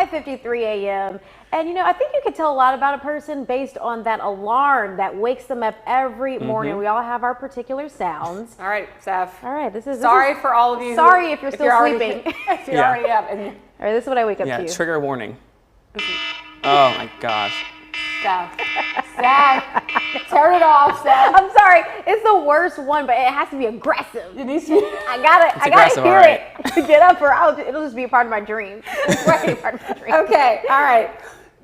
5:53 a.m. And I think you can tell a lot about a person based on that alarm that wakes them up every morning. We all have our particular sounds. All right, Steph. All right, this is sorry for all of you. Sorry if you're still sleeping. If you're already up. All right, this is what I wake up to. Trigger warning. Oh my gosh. Steph, turn it off, Steph. I'm sorry, it's the worst one, but it has to be aggressive. It needs to be. I gotta hear it to get up, or it'll just be a part of my dream. Okay, all right.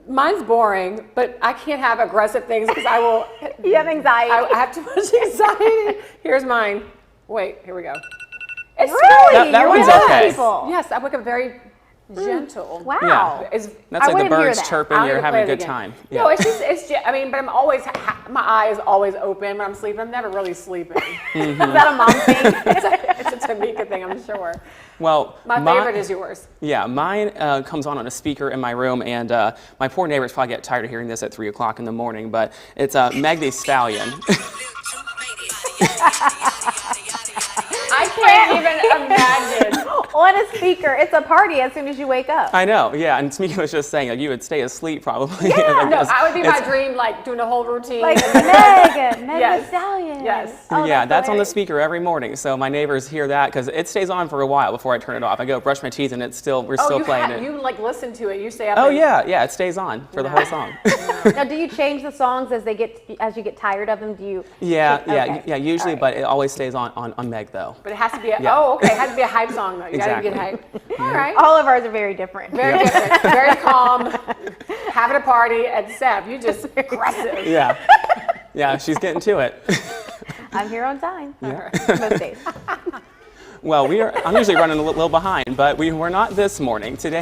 Mine's boring, but I can't have aggressive things because I will. You have anxiety. I have too much anxiety. Here's mine. Wait, here we go. It's really? That You're one's one of those okay. people. Yes, I wake up very gentle. Wow. Yeah. That's like the birds chirping. You're having a good time. No, it's just. I mean, but I'm always. My eye is always open when I'm sleeping. I'm never really sleeping. Is that a mom thing? It's a Tamika thing, I'm sure. Well, my favorite is yours. Yeah, mine comes on a speaker in my room, and my poor neighbors probably get tired of hearing this at 3 o'clock in the morning. But it's Meg Thee Stallion. I can't even imagine. On a speaker, it's a party as soon as you wake up. I know, yeah. And Tamika was just saying, you would stay asleep probably. Yeah, no, that would be my dream, like doing a whole routine. Like Meg Thee Stallion. Yes. Oh, yeah, that's on the speaker every morning. So my neighbors hear that because it stays on for a while before I turn it off. I go brush my teeth and we're still playing it. You like listen to it. You stay up. Oh yeah, it stays on for the whole song. Now, do you change the songs as you get tired of them? Do you? Yeah, usually, but it always stays on Meg though. But it has to be it has to be a hype song though. You gotta get hype. All right. All of ours are very different. Very different. Very calm. Having a party at Steph. You just aggressive. Yeah, she's getting to it. I'm here on time. Yeah. Most days. Well, I'm usually running a little behind, but we're not this morning. Today